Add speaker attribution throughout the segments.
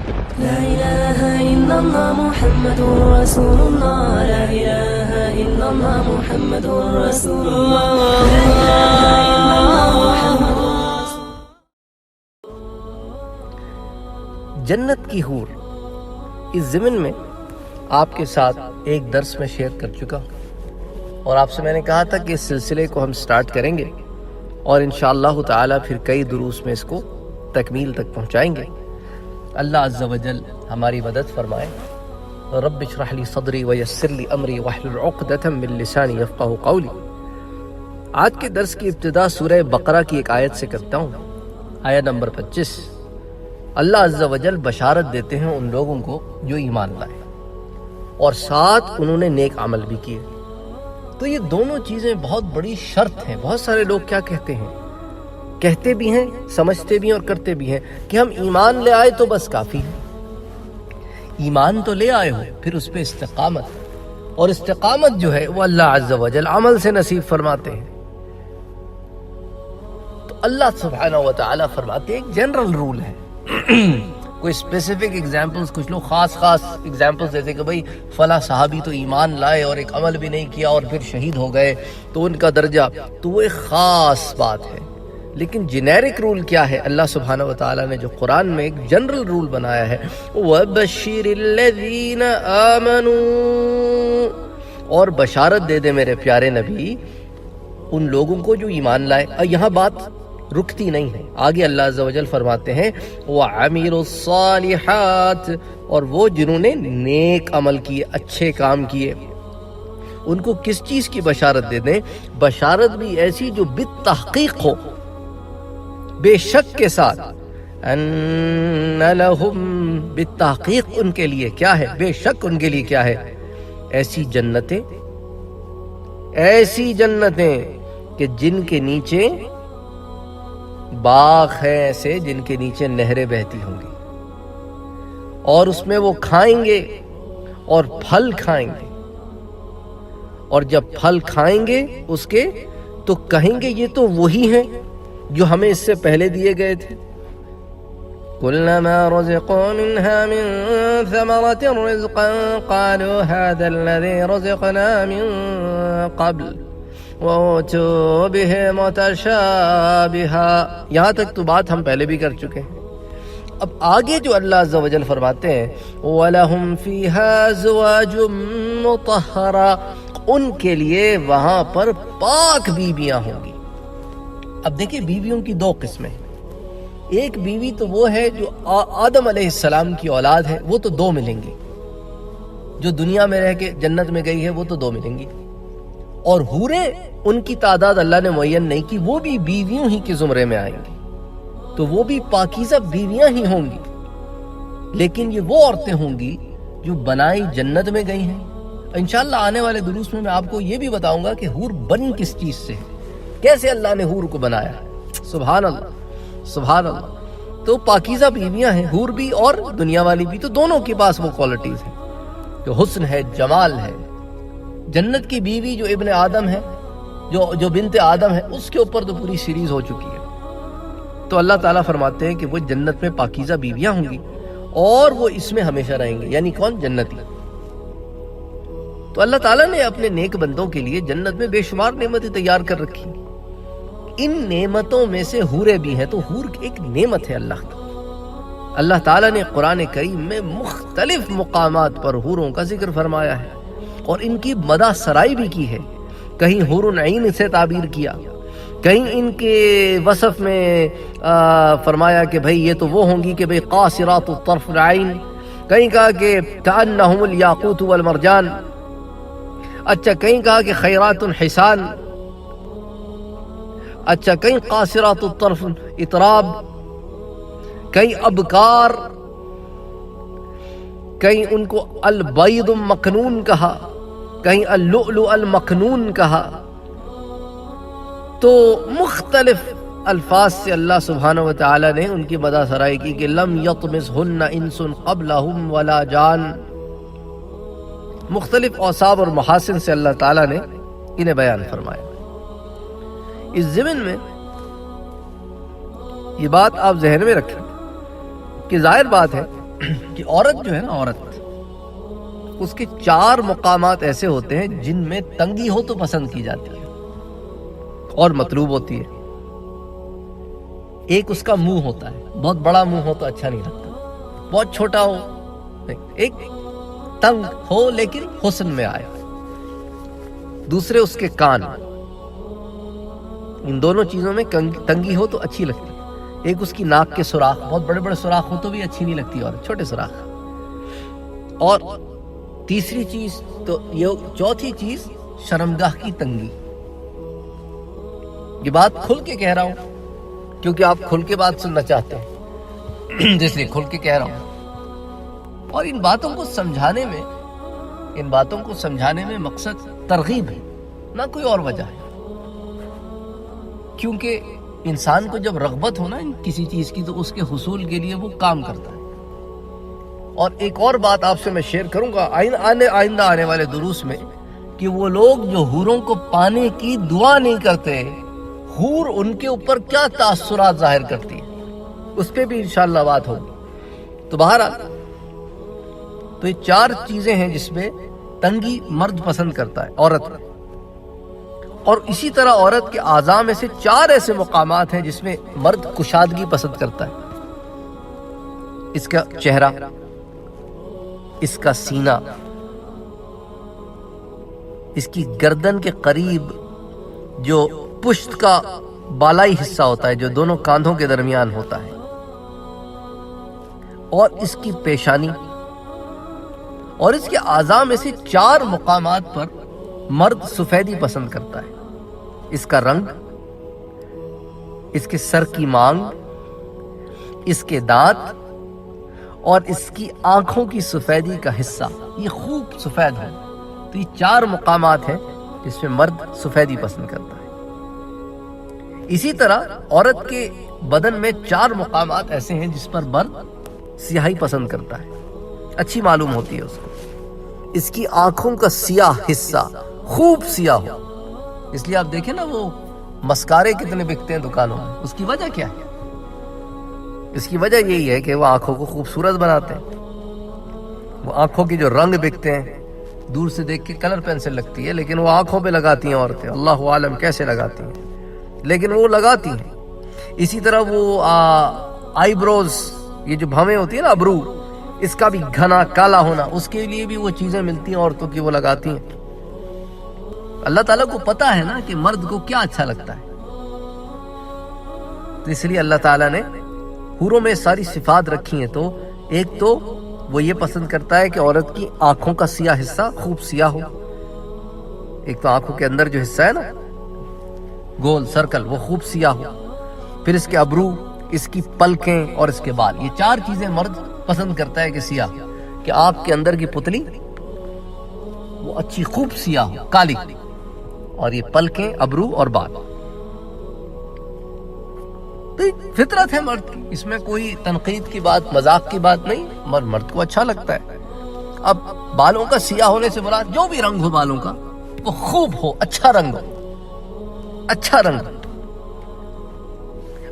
Speaker 1: لا إله إلا الله محمد رسول الله لا إله إلا الله محمد رسول الله لا إله إلا الله محمد
Speaker 2: جنت کی حور اس ضمن میں آپ کے ساتھ ایک درس میں شیئر کر چکا ہوں، اور آپ سے میں نے کہا تھا کہ اس سلسلے کو ہم سٹارٹ کریں گے اور انشاءاللہ تعالی پھر کئی دروس میں اس کو تکمیل تک پہنچائیں گے۔ اللہ عز و جل ہماری مدد فرمائے۔ رب اشرح لی صدری ویسر لی امری واحلل عقدۃ من لسانی یفقہوا قولی۔ آج کے درس کی ابتدا سورہ بقرہ کی ایک آیت سے کرتا ہوں، آیت نمبر 25۔ اللہ عز و جل بشارت دیتے ہیں ان لوگوں کو جو ایمان لائے اور ساتھ انہوں نے نیک عمل بھی کیے۔ تو یہ دونوں چیزیں بہت بڑی شرط ہیں۔ بہت سارے لوگ کیا کہتے ہیں، کہتے بھی ہیں، سمجھتے بھی ہیں اور کرتے بھی ہیں کہ ہم ایمان لے آئے تو بس کافی ہے۔ ایمان تو لے آئے ہو، پھر اس پہ استقامت، اور استقامت جو ہے وہ اللہ عز و جل عمل سے نصیب فرماتے ہیں۔ تو اللہ سبحانہ و تعالیٰ فرماتے ہیں ایک جنرل رول ہے، کوئی اسپیسیفک ایگزامپلز، کچھ لوگ خاص ایگزامپلز دیتے کہ بھئی فلاں صحابی تو ایمان لائے اور ایک عمل بھی نہیں کیا اور پھر شہید ہو گئے تو ان کا درجہ، تو وہ ایک خاص بات ہے۔ لیکن جنیرک رول کیا ہے؟ اللہ سبحانہ و تعالیٰ نے جو قرآن میں ایک جنرل رول بنایا ہے، وَبَشِّرِ الَّذِينَ آمَنُوا، اور بشارت دے دے میرے پیارے نبی ان لوگوں کو جو ایمان لائے۔ اور یہاں بات رکتی نہیں ہے، آگے اللہ عز و جل فرماتے ہیں وَعَمِلُوا الصَّالِحَاتِ، اور وہ جنہوں نے نیک عمل کیے، اچھے کام کیے، ان کو کس چیز کی بشارت دے دیں؟ بشارت بھی ایسی جو بالتحقیق ہو، بے شک کے ساتھ، ان لہم، بالتحقیق ان کے لیے کیا ہے؟ بے شک ان کے لیے کیا ہے؟ ایسی جنتیں کہ جن کے نیچے باغ ہیں، ایسے جن کے نیچے نہریں بہتی ہوں گی، اور اس میں وہ کھائیں گے اور پھل کھائیں گے، اور جب پھل کھائیں گے اس کے تو کہیں گے یہ تو وہی ہیں جو ہمیں اس سے پہلے دیے گئے تھے۔ كُلَّمَا رُزِقُوا مِنْهَا مِنْ ثَمَرَةٍ رِزْقًا قَالُوا هَذَا الَّذِي رُزِقْنَا مِنْ قَبْلُ وَأُوتُوا بِهِ مُتَشَابِهًا، یہاں تک تو بات ہم پہلے بھی کر چکے ہیں۔ اب آگے جو اللہ عز و جل فرماتے ہیں وَلَهُمْ فِيهَا أَزْوَاجٌ مُطَهَّرَةٌ، ان کے لیے وہاں پر پاک بیویاں ہوں گی۔ اب دیکھیں بیویوں کی دو قسمیں ہیں، ایک بیوی تو وہ ہے جو آدم علیہ السلام کی اولاد ہے، وہ تو دو ملیں گی، جو دنیا میں رہ کے جنت میں گئی ہے وہ تو دو ملیں گی، اور حوریں ان کی تعداد اللہ نے معین نہیں کی، وہ بھی بیویوں ہی کے زمرے میں آئیں گی، تو وہ بھی پاکیزہ بیویاں ہی ہوں گی، لیکن یہ وہ عورتیں ہوں گی جو بنائی جنت میں گئی ہیں۔ انشاءاللہ آنے والے دروس میں آپ کو یہ بھی بتاؤں گا کہ حور بن کس چیز سے ہے، کیسے اللہ نے حور کو بنایا ہے۔ سبحان اللہ، سبحان اللہ۔ تو پاکیزہ بیویاں ہیں، حور بھی اور دنیا والی بھی، تو دونوں کے پاس وہ کوالٹیز ہیں، جو حسن ہے، جمال ہے۔ جنت کی بیوی جو ابن آدم ہے، جو بنت آدم ہے، اس کے اوپر تو پوری سیریز ہو چکی ہے۔ تو اللہ تعالیٰ فرماتے ہیں کہ وہ جنت میں پاکیزہ بیویاں ہوں گی اور وہ اس میں ہمیشہ رہیں گے، یعنی کون؟ جنتی۔ تو اللہ تعالیٰ نے اپنے نیک بندوں کے لیے جنت میں بے شمار نعمتیں تیار کر رکھی ہیں۔ ان نعمتوں میں سے حوریں بھی ہیں، تو حور ایک نعمت ہے اللہ کی۔ اللہ تعالیٰ نے قرآن کریم میں مختلف مقامات پر حوروں کا ذکر فرمایا ہے اور ان کی مدح سرائی بھی کی ہے۔ کہیں حور عین سے تعبیر کیا، کہیں ان کے وصف میں فرمایا کہ بھئی یہ تو وہ ہوں گی کہ بھئی قاصرات الطرف العین، کہیں کہا کہ کأنہم الیاقوت والمرجان، اچھا کہیں کہا کہ خیرات حسان، اچھا کہیں قاصرات الطرف اطراب، کہیں ابکار، کہیں ان کو البید مکنون کہا، کہیں اللؤلؤ المکنون کہا۔ تو مختلف الفاظ سے اللہ سبحانہ و تعالی نے ان کی مدح سرائی کی کہ لم یطمثہن انس قبلہم ولا جان۔ مختلف اوصاف اور محاسن سے اللہ تعالیٰ نے انہیں بیان فرمایا۔ اس ضمن میں یہ بات آپ ذہن میں رکھیں کہ ظاہر بات ہے کہ عورت جو ہے نا، عورت اس کے 4 مقامات ایسے ہوتے ہیں جن میں تنگی ہو تو پسند کی جاتی ہے اور مطلوب ہوتی ہے۔ ایک اس کا منہ ہوتا ہے، بہت بڑا منہ ہو تو اچھا نہیں لگتا، بہت چھوٹا ہو نہیں، ایک تنگ ہو لیکن حسن میں آئے۔ دوسرے اس کے کان، ان دونوں چیزوں میں تنگی ہو تو اچھی لگتی ہے۔ ایک اس کی ناک کے سوراخ، بہت بڑے بڑے سوراخ ہو تو بھی اچھی نہیں لگتی، اور چھوٹے سوراخ۔ اور تیسری چیز تو یہ، چوتھی چیز شرمگاہ کی تنگی۔ یہ بات کھل کے کہہ رہا ہوں کیونکہ آپ کھل کے بات سننا چاہتے ہیں، جس لیے کھل کے کہہ رہا ہوں۔ اور ان باتوں کو سمجھانے میں مقصد ترغیب ہے، نہ کوئی اور وجہ ہے۔ کیونکہ انسان کو جب رغبت ہو نا کسی چیز کی تو اس کے حصول کے لیے وہ کام کرتا ہے۔ اور ایک اور بات آپ سے میں شیئر کروں گا آئندہ آنے والے دروس میں، کہ وہ لوگ جو حوروں کو پانے کی دعا نہیں کرتے، حور ان کے اوپر کیا تاثرات ظاہر کرتی ہے، اس پہ بھی انشاءاللہ بات ہوگی۔ تو بہرحال تو یہ 4 چیزیں ہیں جس میں تنگی مرد پسند کرتا ہے، عورت۔ اور اسی طرح عورت کے اعضاء میں سے 4 ایسے مقامات ہیں جس میں مرد کشادگی پسند کرتا ہے۔ اس کا چہرہ، اس کا سینہ، اس کی گردن کے قریب جو پشت کا بالائی حصہ ہوتا ہے، جو دونوں کاندھوں کے درمیان ہوتا ہے، اور اس کی پیشانی۔ اور اس کے اعضاء میں سے 4 مقامات پر مرد سفیدی پسند کرتا ہے۔ اس کا رنگ، اس کے سر کی مانگ، اس کے دانت، اور اس کی آنکھوں کی سفیدی کا حصہ، یہ خوب سفید ہے۔ تو یہ 4 مقامات ہیں جس میں مرد سفیدی پسند کرتا ہے۔ اسی طرح عورت کے بدن میں 4 مقامات ایسے ہیں جس پر مرد سیاہی پسند کرتا ہے، اچھی معلوم ہوتی ہے اس کو۔ اس کی آنکھوں کا سیاہ حصہ خوب سیاہ ہو۔ اس لیے آپ دیکھیں نا، وہ مسکارے کتنے بکتے ہیں دکانوں میں، اس کی وجہ کیا ہے؟ اس کی وجہ یہی ہے کہ وہ آنکھوں کو خوبصورت بناتے ہیں۔ وہ آنکھوں کی جو رنگ بکتے ہیں، دور سے دیکھ کے کلر پینسل لگتی ہے، لیکن وہ آنکھوں پہ لگاتی ہیں عورتیں، اللہ عالم کیسے لگاتی ہیں، لیکن وہ لگاتی ہیں۔ اسی طرح وہ آئی بروز، یہ جو بھویں ہوتی ہیں نا، ابرو، اس کا بھی گھنا کالا ہونا، اس کے لیے بھی وہ چیزیں ملتی ہیں عورتوں کی، وہ لگاتی ہیں۔ اللہ تعالیٰ کو پتا ہے نا کہ مرد کو کیا اچھا لگتا ہے، تو اس لیے اللہ تعالیٰ نے حوروں میں ساری صفات رکھی ہیں۔ تو ایک تو وہ یہ پسند کرتا ہے کہ عورت کی آنکھوں کا سیاہ حصہ خوب سیاہ ہو۔ ایک تو آنکھوں کے اندر جو حصہ ہے نا، گول سرکل، وہ خوب سیاہ ہو۔ پھر اس کے ابرو، اس کی پلکیں اور اس کے بال، یہ 4 چیزیں مرد پسند کرتا ہے کہ سیاہ، کہ آنکھ کے اندر کی پتلی وہ اچھی خوب سیاہ ہو، کالی، اور یہ پلکیں، ابرو اور بال۔ تو فطرت ہے مرد کی، اس میں کوئی تنقید کی بات، مذاق کی بات نہیں، مرد کو اچھا لگتا ہے۔ اب بالوں کا سیاہ ہونے سے مراد جو بھی رنگ ہو بالوں کا، وہ خوب ہو، اچھا رنگ ہو، اچھا رنگ ہو۔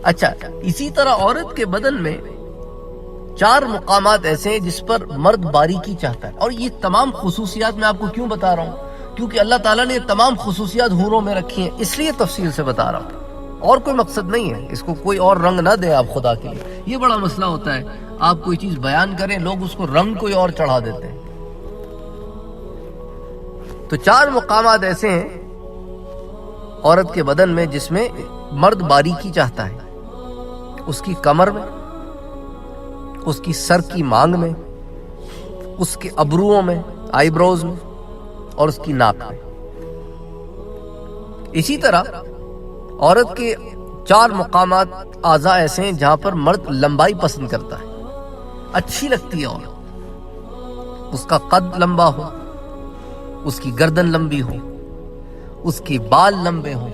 Speaker 2: اچھا، اسی طرح عورت کے بدن میں 4 مقامات ایسے ہیں جس پر مرد باریکی چاہتا ہے۔ اور یہ تمام خصوصیات میں آپ کو کیوں بتا رہا ہوں؟ کیونکہ اللہ تعالیٰ نے یہ تمام خصوصیات حوروں میں رکھی ہیں، اس لیے تفصیل سے بتا رہا ہوں، اور کوئی مقصد نہیں ہے۔ اس کو کوئی اور رنگ نہ دیں آپ خدا کے لیے، یہ بڑا مسئلہ ہوتا ہے۔ آپ کوئی چیز بیان کریں، لوگ اس کو رنگ کوئی اور چڑھا دیتے ہیں۔ تو 4 مقامات ایسے ہیں عورت کے بدن میں جس میں مرد باریکی چاہتا ہے، اس کی کمر میں، اس کی سر کی مانگ میں، اس کے ابروؤں میں، آئی بروز میں، اور اس کی ناک میں۔ اسی طرح عورت کے 4 مقامات اعضاء ایسے ہیں جہاں پر مرد لمبائی پسند کرتا ہے، اچھی لگتی ہے عورت، اس کا قد لمبا ہو، اس کی گردن لمبی ہو، اس کے بال لمبے ہوں،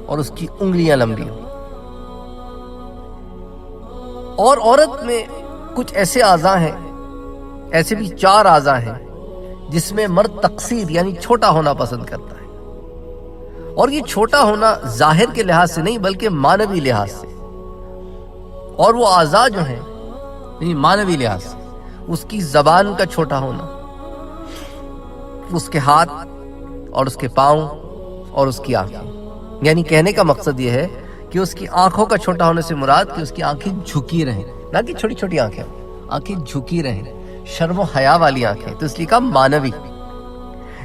Speaker 2: اور اس کی انگلیاں لمبی ہوں۔ اور عورت میں کچھ ایسے اعضاء ہیں، ایسے بھی 4 اعضاء ہیں جس میں مرد تقصیر یعنی چھوٹا ہونا پسند کرتا ہے۔ اور یہ چھوٹا ہونا ظاہر کے لحاظ سے نہیں بلکہ معنوی لحاظ سے، اور وہ اعضاء جو ہیں یعنی معنوی لحاظ سے، اس کی زبان کا چھوٹا ہونا، اس کے ہاتھ اور اس کے پاؤں اور اس کی آنکھیں. یعنی کہنے کا مقصد یہ ہے کہ اس کی آنکھوں کا چھوٹا ہونے سے مراد کہ اس کی آنکھیں جھکی رہیں، نہ کہ چھوٹی چھوٹی آنکھیں، آنکھیں جھکی رہیں، شرم و حیا والی آنکھیں، تو اس لیے کہا مانوی.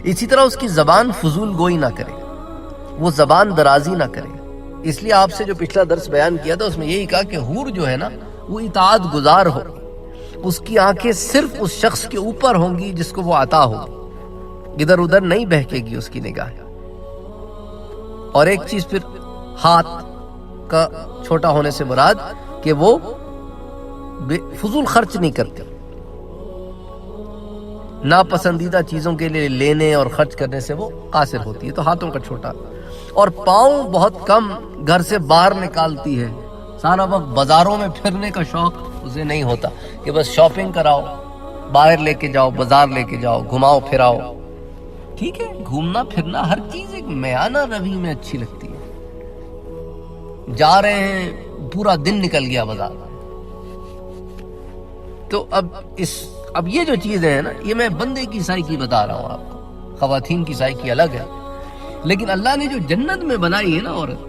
Speaker 2: اسی طرح اس کی زبان فضول گوئی نہ کرے، وہ زبان درازی نہ کرے. اس لیے آپ سے جو پچھلا درس بیان کیا تھا اس میں یہی کہا کہ حور جو ہے نا وہ اطاعت گزار ہو، اس کی آنکھیں صرف اس شخص کے اوپر ہوں گی جس کو وہ عطا ہوگی، ادھر ادھر نہیں بہکے گی اس کی نگاہ. اور ایک چیز پھر ہاتھ کا چھوٹا ہونے سے مراد کہ وہ فضول خرچ نہیں کرتے، ناپسندیدہ چیزوں کے لیے لینے اور خرچ کرنے سے وہ قاصر ہوتی ہے، تو ہاتھوں کا چھوٹا. اور پاؤں بہت کم گھر سے باہر نکالتی ہے، سارا وقت بازاروں میں پھرنے کا شوق اسے نہیں ہوتا کہ بس شاپنگ کراؤ، باہر لے کے جاؤ، بازار لے کے جاؤ، گھماؤ پھراؤ. ٹھیک ہے، گھومنا پھرنا ہر چیز ایک میانہ روی میں اچھی لگتی ہے. جا رہے ہیں پورا دن نکل گیا بازار میں، تو اب یہ جو چیزیں ہیں نا، یہ میں بندے کی سائیکی بتا رہا ہوں آپ کو، خواتین کی سائیکی الگ ہے، لیکن اللہ نے جو جنت میں بنائی ہے نا عورت،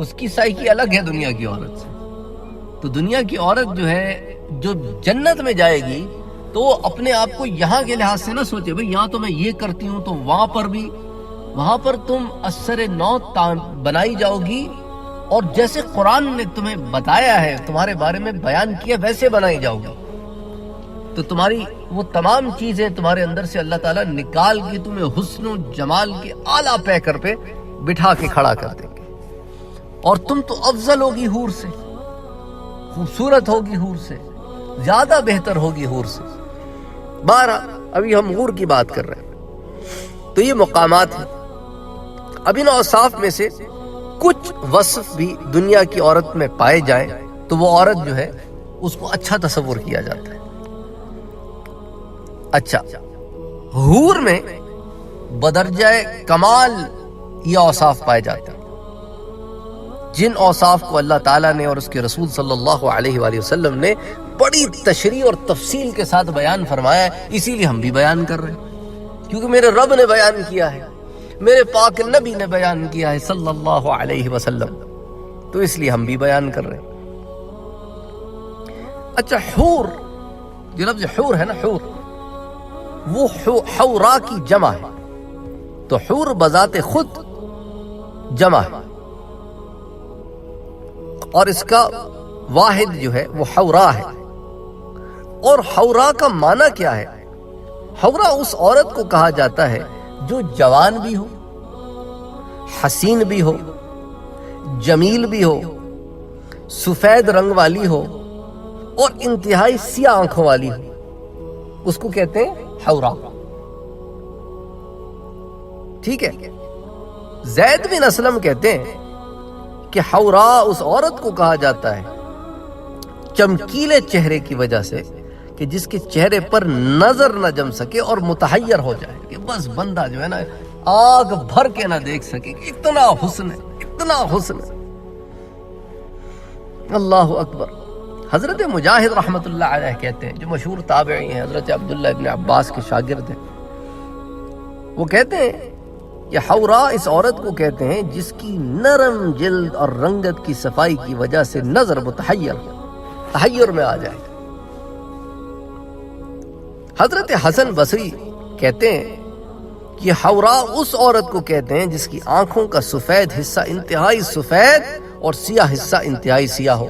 Speaker 2: اس کی سائیکی الگ ہے دنیا کی عورت سے. تو دنیا کی عورت جو ہے جو جنت میں جائے گی تو وہ اپنے آپ کو یہاں کے لحاظ سے نہ سوچے بھئی یہاں تو میں یہ کرتی ہوں تو وہاں پر تم اثر نو بنائی جاؤ گی، اور جیسے قرآن نے تمہیں بتایا ہے، تمہارے بارے میں بیان کیا، ویسے بنائی جاؤ گی. تو تمہاری وہ تمام چیزیں تمہارے اندر سے اللہ تعالیٰ نکال کے تمہیں حسن و جمال کے اعلیٰ پیکر پہ بٹھا کے کھڑا کر دیں گے، اور تم تو افضل ہوگی حور سے، خوبصورت ہوگی حور سے، زیادہ بہتر ہوگی حور سے. بارہ ابھی ہم حور کی بات کر رہے ہیں، تو یہ مقامات ہیں. اب ان اوصاف میں سے کچھ وصف بھی دنیا کی عورت میں پائے جائیں تو وہ عورت جو ہے اس کو اچھا تصور کیا جاتا ہے. اچھا، حور میں بدرجہ کمال یہ اوصاف پائے جاتے ہیں، جن اوصاف کو اللہ تعالیٰ نے اور اس کے رسول صلی اللہ علیہ وآلہ وسلم نے بڑی تشریح اور تفصیل کے ساتھ بیان فرمایا ہے. اسی لیے ہم بھی بیان کر رہے ہیں، کیونکہ میرے رب نے بیان کیا ہے، میرے پاک نبی نے بیان کیا ہے صلی اللہ علیہ وسلم، تو اس لیے ہم بھی بیان کر رہے ہیں. اچھا، حور جو لفظ حور ہے نا، حور وہ حورا کی جمع ہے، تو حور بذات خود جمع ہے، اور اس کا واحد جو ہے وہ حورا ہے. اور حورا کا معنی کیا ہے؟ حورا اس عورت کو کہا جاتا ہے جو جوان بھی ہو، حسین بھی ہو، جمیل بھی ہو، سفید رنگ والی ہو، اور انتہائی سیاہ آنکھوں والی ہو، اس کو کہتے ہیں حورا. ٹھیک ہے، زید بن اسلم کہتے ہیں کہ حورا اس عورت کو کہا جاتا ہے چمکیلے چہرے کی وجہ سے کہ جس کے چہرے پر نظر نہ جم سکے اور متحیر ہو جائے، کہ بس بندہ جو ہے نا آگ بھر کے نہ دیکھ سکے، اتنا حسن ہے، اتنا حسن ہے. اللہ اکبر. حضرت مجاہد رحمت اللہ علیہ کہتے ہیں، جو مشہور تابعی ہیں، حضرت عبداللہ ابن عباس کے شاگرد ہیں، وہ کہتے ہیں کہ حورا اس عورت کو کہتے ہیں جس کی نرم جلد اور رنگت کی صفائی کی وجہ سے نظر تحیر میں آ جائے. حضرت حسن بصری کہتے ہیں کہ حورا اس عورت کو کہتے ہیں جس کی آنکھوں کا سفید حصہ انتہائی سفید اور سیاہ حصہ انتہائی سیاہ ہو.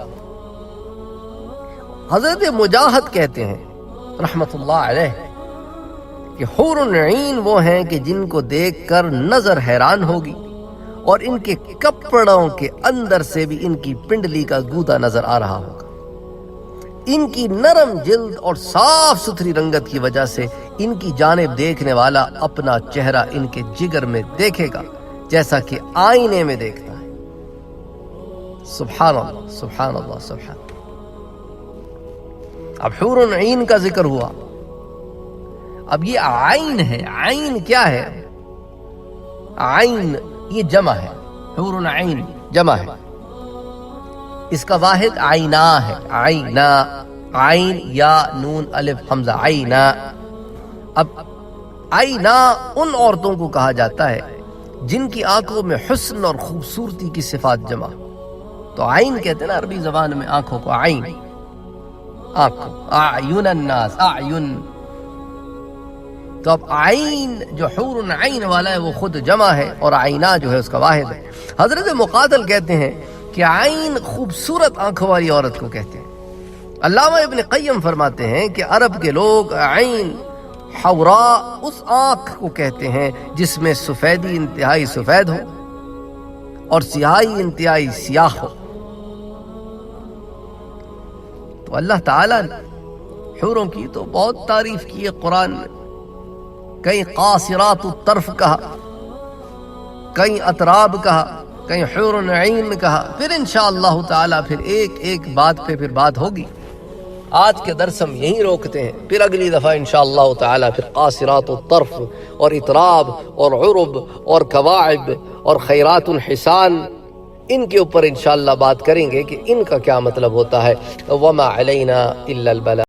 Speaker 2: حضرت مجاہد کہتے ہیں رحمت اللہ علیہ کہ حور العین وہ ہیں کہ جن کو دیکھ کر نظر حیران ہوگی، اور ان کے کپڑوں کے اندر سے بھی ان کی پنڈلی کا گودا نظر آ رہا ہوگا. ان کی نرم جلد اور صاف ستھری رنگت کی وجہ سے ان کی جانب دیکھنے والا اپنا چہرہ ان کے جگر میں دیکھے گا جیسا کہ آئینے میں دیکھتا ہے. سبحان اللہ، سبحان اللہ، سبحان اللہ. اب حور العین کا ذکر ہوا، اب یہ عین ہے. عین کیا ہے؟ عین یہ جمع ہے، حور العین جمع ہے، اس کا واحد عینا ہے. عینا، عین یا نون الف حمزہ عینا. اب عینا ان عورتوں کو کہا جاتا ہے جن کی آنکھوں میں حسن اور خوبصورتی کی صفات جمع. تو عین کہتے ہیں نا عربی زبان میں آنکھوں کو، عین آنکھ، اعین الناس اعین. تو اب عین جو حور عین والا ہے وہ خود جمع ہے اور عینا جو ہے اس کا واحد ہے. حضرت مقاتل کہتے ہیں کہ عین خوبصورت آنکھوں والی عورت کو کہتے ہیں. علامہ ابن قیم فرماتے ہیں کہ عرب کے لوگ عین حوراء اس آنکھ کو کہتے ہیں جس میں سفیدی انتہائی سفید ہو اور سیاہی انتہائی سیاہ ہو. تو اللہ تعالیٰ نے حوروں کی تو بہت تعریف کی ہے قرآن میں. کہیں قاصرات الطرف کہا، کہیں اطراب کہا، کہیں حور عین کہا. پھر انشاءاللہ تعالیٰ پھر ایک ایک بات پہ پھر بات ہوگی. آج کے درس ہم یہیں روکتے ہیں، پھر اگلی دفعہ انشاءاللہ تعالیٰ پھر قاصرات الطرف اور اطراب اور عرب اور کواعب اور خیرات الحسان ان کے اوپر انشاءاللہ بات کریں گے کہ ان کا کیا مطلب ہوتا ہے. وما علینا الا البلاغ.